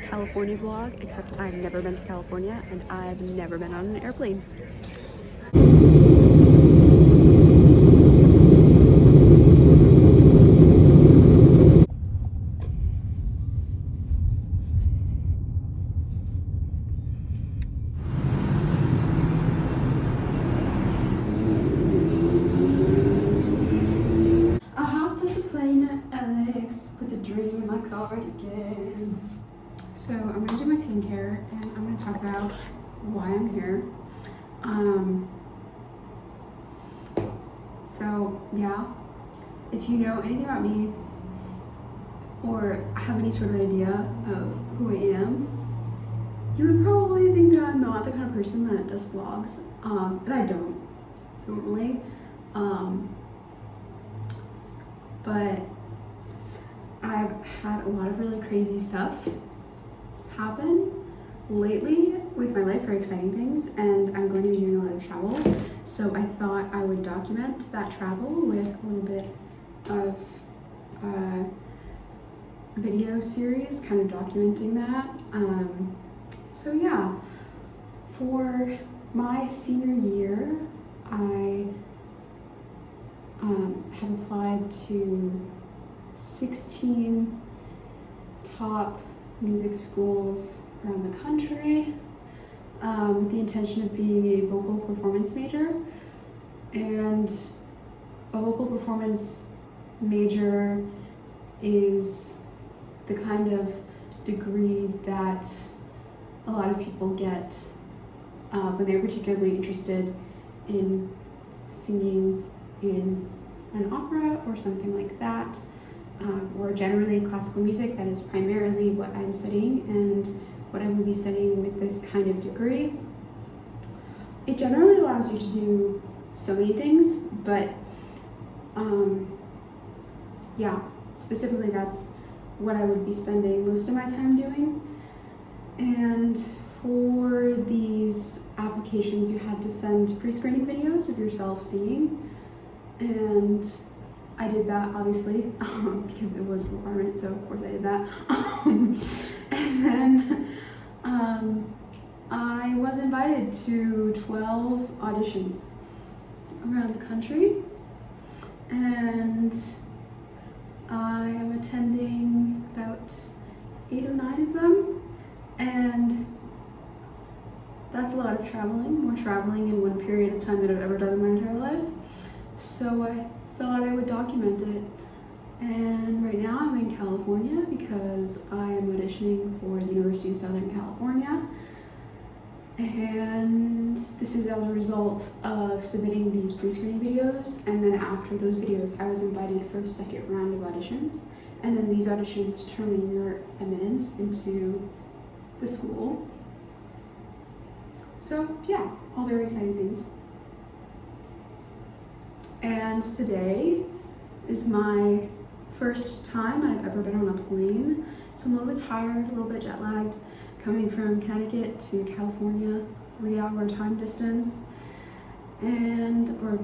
California vlog, except I've never been to California and I've never been on an airplane. I hopped on the plane at LAX with a dream in my cardigan. So I'm gonna do my skincare and I'm gonna talk about why I'm here. So yeah, if you know anything about me or have any sort of idea of who I am, you would probably think that I'm not the kind of person that does vlogs, and I don't normally. But I've had a lot of really crazy stuff happen lately with my life, very exciting things, and I'm going to be doing a lot of travel. So I thought I would document that travel with a little bit of a video series, kind of documenting that. So yeah, for my senior year, I have applied to 16 top music schools around the country with the intention of being a vocal performance major. And a vocal performance major is the kind of degree that a lot of people get when they're particularly interested in singing in an opera or something like that, or generally classical music. That is primarily what I'm studying and what I will be studying with this kind of degree. It generally allows you to do so many things, but yeah, specifically that's what I would be spending most of my time doing. And for these applications, you had to send pre-screening videos of yourself singing. And I did that, obviously, because it was a requirement, so of course I did that. And then I was invited to 12 auditions around the country, and I am attending about 8 or 9 of them, and that's a lot of traveling, more traveling in one period of time than I've ever done in my entire life. So I thought I would document it. And right now I'm in California because I am auditioning for the University of Southern California. And this is as a result of submitting these pre-screening videos. And then after those videos, I was invited for a second round of auditions. And then these auditions determine your admittance into the school. So yeah, all very exciting things. And today is my first time I've ever been on a plane. So I'm a little bit tired, a little bit jet lagged, coming from Connecticut to California, 3-hour time distance. And, or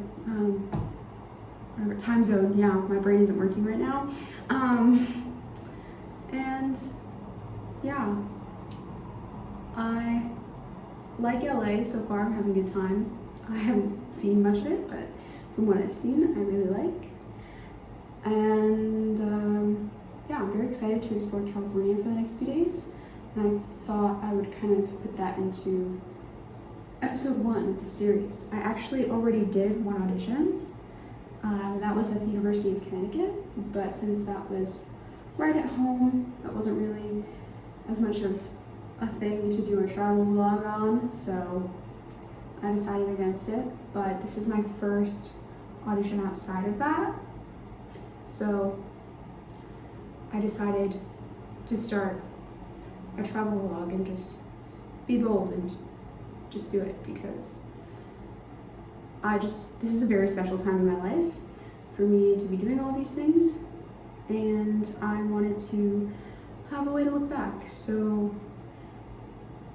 time zone, yeah, my brain isn't working right now. And yeah, I like LA so far, I'm having a good time. I haven't seen much of it, but from what I've seen, I really like. And yeah, I'm very excited to explore California for the next few days. And I thought I would kind of put that into episode 1 of the series. I actually already did one audition. That was at the University of Connecticut, but since that was right at home, that wasn't really as much of a thing to do a travel vlog on, so I decided against it. But this is my first audition outside of that, so I decided to start a travel vlog and just be bold and just do it, because this is a very special time in my life for me to be doing all these things, and I wanted to have a way to look back. So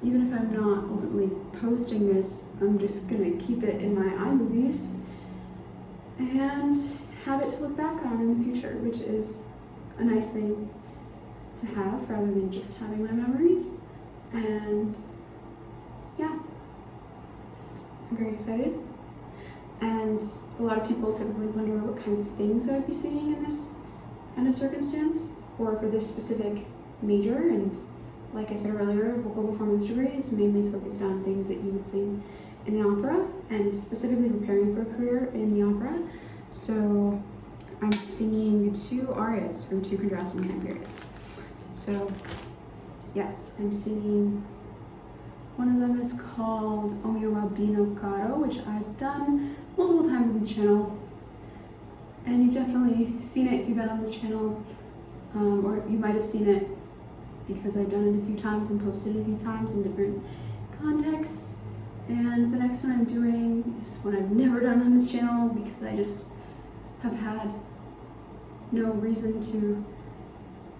even if I'm not ultimately posting this, I'm just gonna keep it in my iMovies and have it to look back on in the future, which is a nice thing to have rather than just having my memories. And yeah, I'm very excited. And a lot of people typically wonder what kinds of things I would be singing in this kind of circumstance, or for this specific major. And like I said earlier, vocal performance degree is mainly focused on things that you would sing in an opera, and specifically preparing for a career in the opera. So I'm singing 2 arias from 2 contrasting time periods. So yes, I'm singing, one of them is called O mio bambino caro, which I've done multiple times on this channel. And you've definitely seen it if you've been on this channel, or you might have seen it because I've done it a few times and posted it a few times in different contexts. And the next one I'm doing is one I've never done on this channel because I just have had no reason to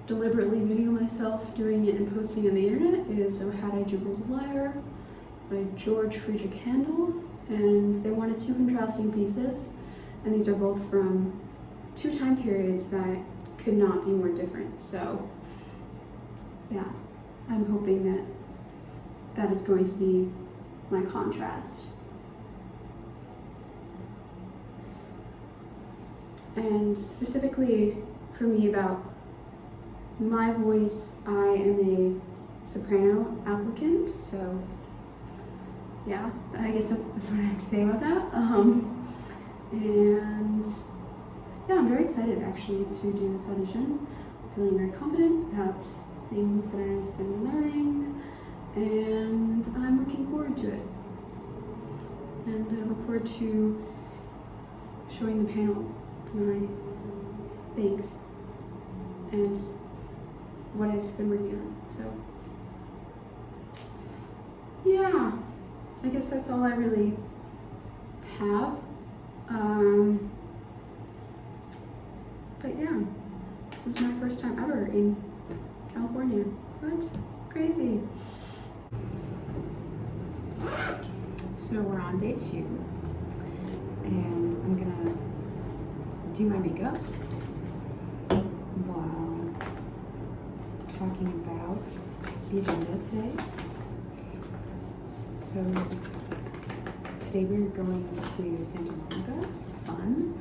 deliberately video myself doing it and posting on the internet, is O Had I Jubal's Lyre by George Friedrich Handel. And they wanted 2 contrasting pieces, and these are both from 2 time periods that could not be more different. So yeah, I'm hoping that that is going to be my contrast. And specifically for me, about my voice, I am a soprano applicant, so yeah, I guess that's what I have to say about that. And yeah, I'm very excited actually to do this audition. I'm feeling very confident about things that I've been learning, and I'm looking forward to it. And I look forward to showing the panel my things and what I've been working on. So yeah, I guess that's all I really have. But yeah, this is my first time ever in California. What? Crazy. So we're on day 2, and I'm gonna do my makeup while talking about the agenda today. So today we're going to Santa Monica. Fun.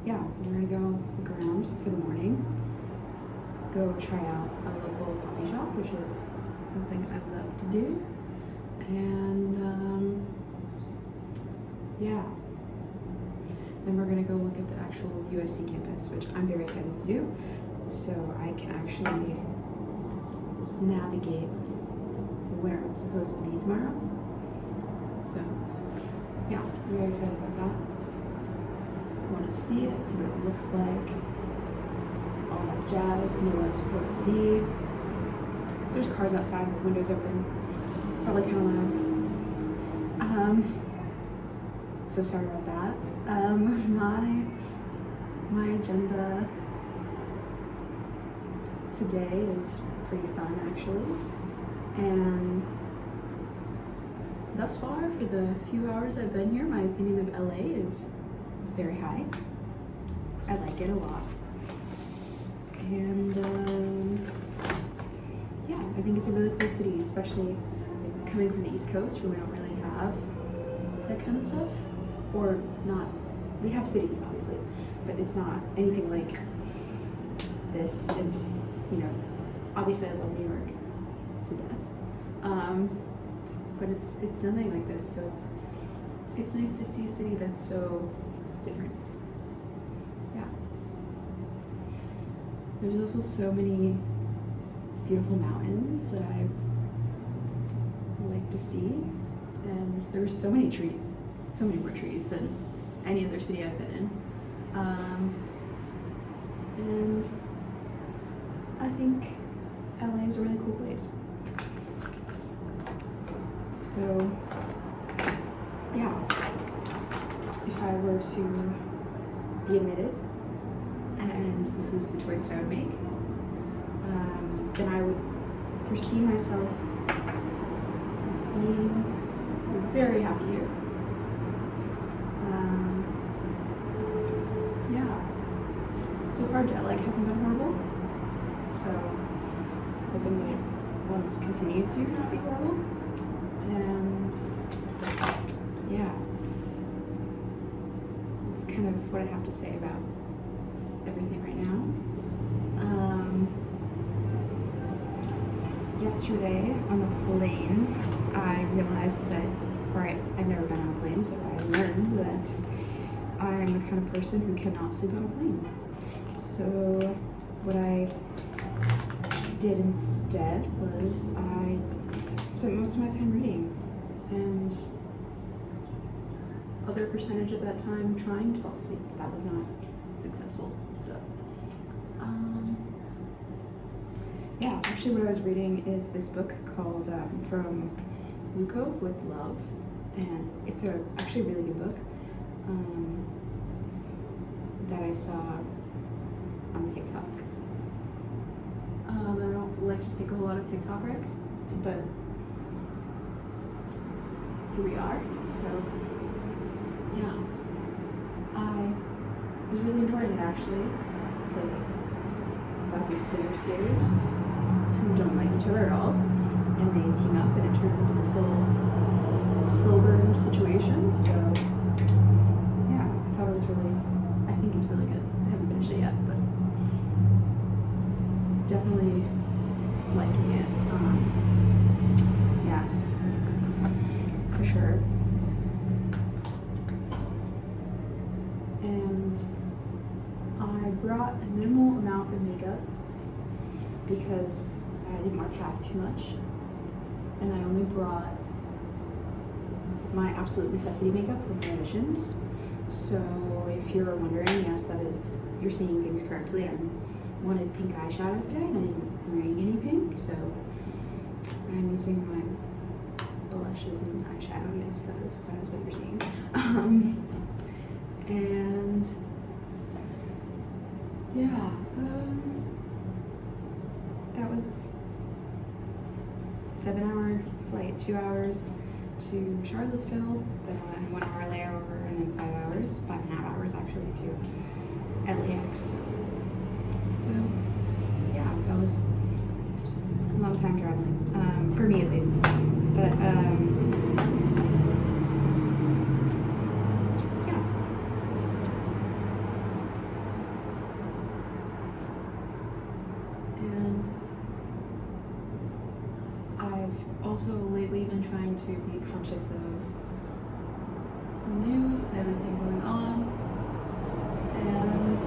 Yeah, we're gonna go look around for the morning, go try out a local coffee shop, which is something I love to do, and yeah, then we're gonna go look at the actual USC campus, which I'm very excited to do, so I can actually navigate where I'm supposed to be tomorrow. So yeah, I'm very excited about that. I want to see it, see what it looks like, all that jazz, know where I'm supposed to be. There's cars outside with the windows open. It's probably kind of loud. So sorry about that. My agenda today is pretty fun actually, and thus far, for the few hours I've been here, my opinion of LA is very high. I like it a lot. And yeah, I think it's a really cool city, especially like, coming from the East Coast where we don't really have that kind of stuff. Or not, we have cities obviously, but it's not anything like this. And you know, obviously I love New York to death. But it's nothing like this, so it's nice to see a city that's so different. Yeah. There's also so many beautiful mountains that I like to see, and there's so many trees, so many more trees than any other city I've been in. And I think LA is a really cool place. So, yeah, if I were to be admitted, and this is the choice that I would make, then I would foresee myself being very happy here. Yeah. So far, jet lag hasn't been horrible. So hoping that it won't continue to not be horrible. And yeah, that's kind of what I have to say about everything right now. Yesterday on the plane, I realized that, I've never been on a plane, so I learned that I'm the kind of person who cannot sleep on a plane. So what I did instead was I spent most of my time reading, and other percentage of that time trying to fall asleep. That was not successful. So yeah, actually what I was reading is this book called From Lukov with Love, and it's actually a really good book that I saw on TikTok. I don't like to take a whole lot of TikTok recs, but here we are. So yeah, I was really enjoying it actually. It's like about these figure skaters who don't like each other at all, and they team up, and it turns into this whole slow burn situation. So yeah, I think it's really good. I haven't finished it yet, but definitely liking it. Yeah, for sure. And I brought a minimal amount of makeup because I didn't want to pack too much, and I only brought my absolute necessity makeup for my auditions. So if you're wondering, yes, that is, you're seeing things correctly. I wanted pink eyeshadow today, and I didn't bring any pink, so I'm using my blushes and eyeshadow. Yes, that is what you're seeing. And yeah, that was 7-hour flight, 2 hours to Charlottesville, then a 1 hour layover, and then 5 hours, 5.5 hours actually, to LAX. So yeah, that was a long time traveling, for me at least. But yeah. And I've also lately been trying to be conscious of the news and everything going on, and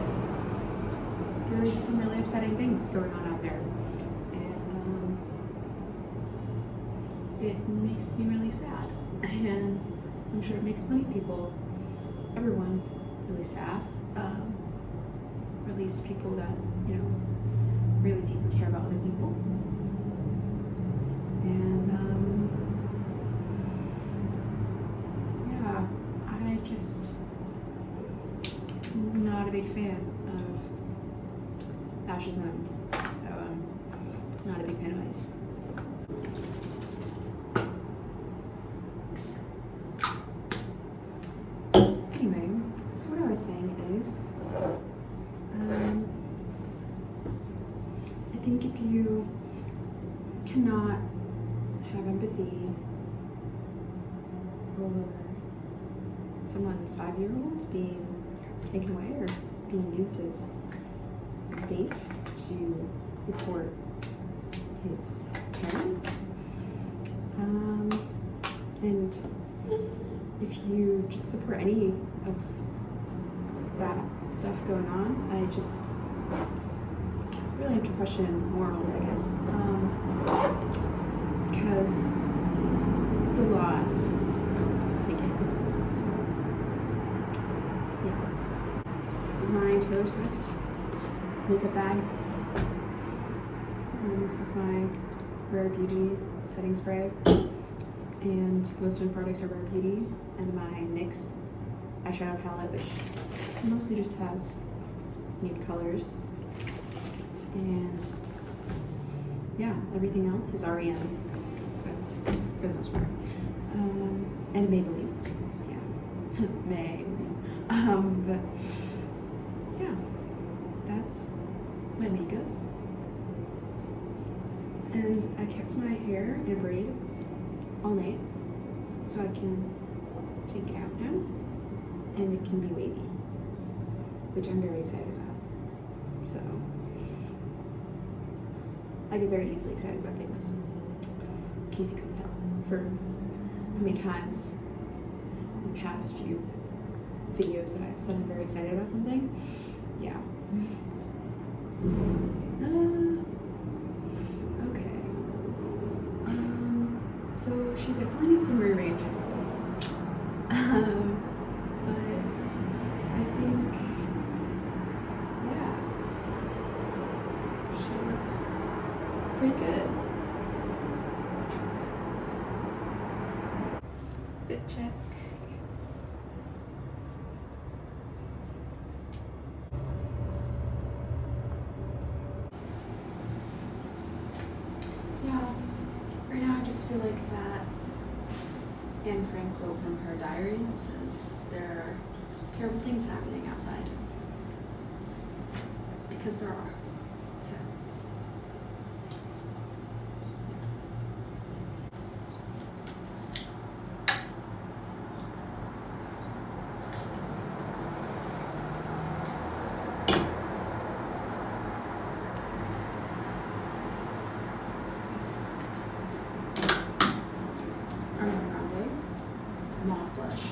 there's some really upsetting things going on out there, and it makes me really sad, and I'm sure it makes many people, everyone, really sad, or at least people that, really deeply care about other people. And yeah, I just not a big fan of fascism, so not a big fan of ICE. Anyway, so what I was saying is, I think if you cannot have empathy over someone's 5-year-old being taken away or being used as bait to report his parents, and if you just support any of that stuff going on, I just really have to question morals, I guess, because it's a lot to take in. So, yeah. This is my Taylor Swift makeup bag, and this is my Rare Beauty setting spray, and most of my products are Rare Beauty, and my NYX eyeshadow palette, which mostly just has nude colors. And yeah, everything else is REM, so for the most part. And Maybelline, yeah, Maybelline. But yeah, that's my makeup. And I kept my hair in a braid all night so I can take it out now and it can be wavy, which I'm very excited about. So I get very easily excited about things, in case you could tell from how many times in the past few videos that I've said I'm very excited about something. Yeah. Okay. So she definitely needs some rearranging. But I think, yeah, she looks pretty good. Fit check. Yeah, right now I just feel like that Anne Frank quote from her diary that says there are terrible things happening outside. Because there are. So, Ariana Grande, Mauve Blush.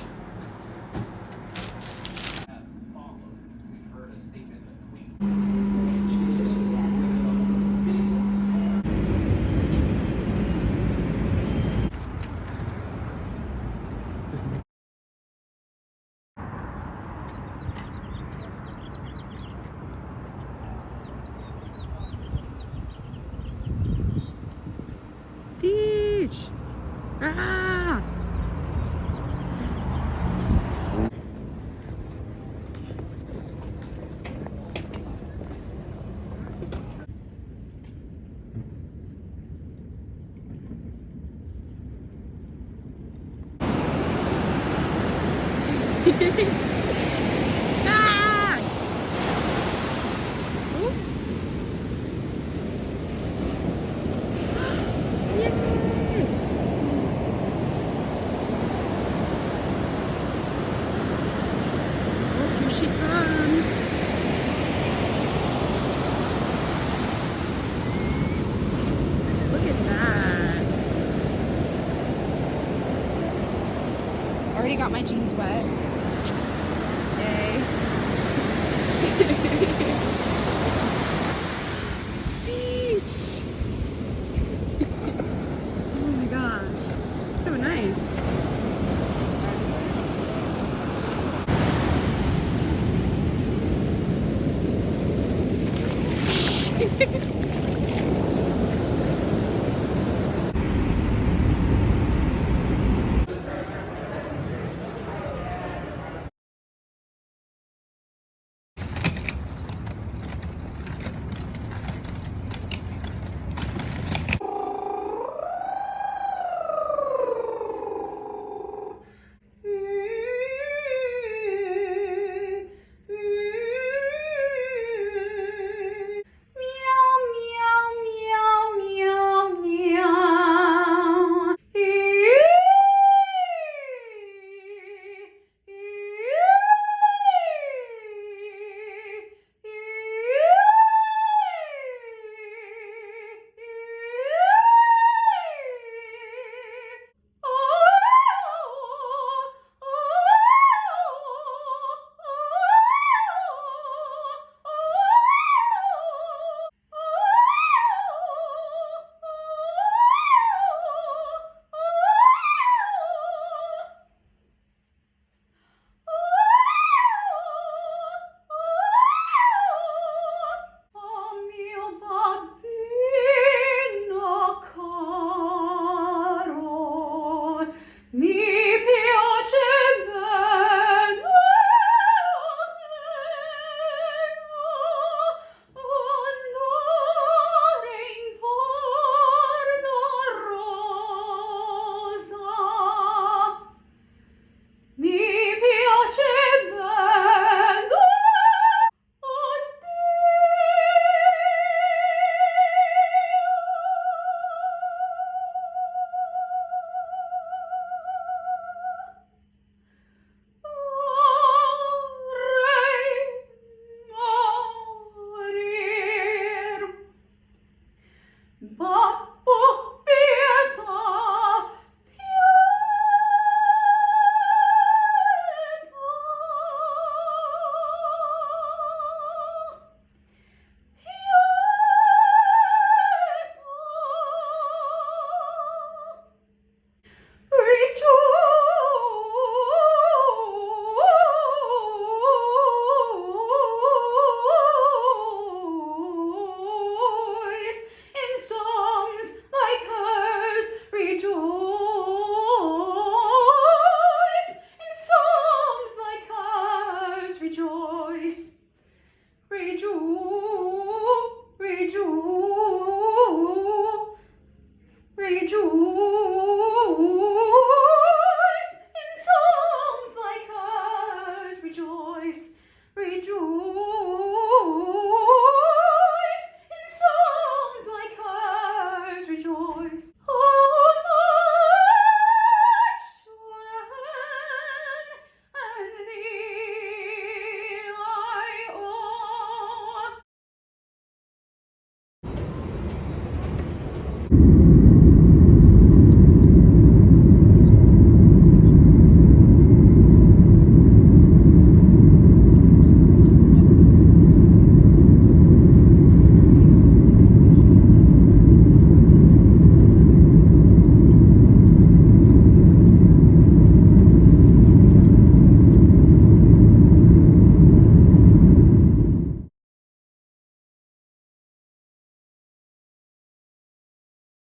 Beach! Ah! Ah! Ooh. Yay! Oh, here she comes. Look at that. Already got my jeans wet. Yay. Beach! Oh my gosh. So nice.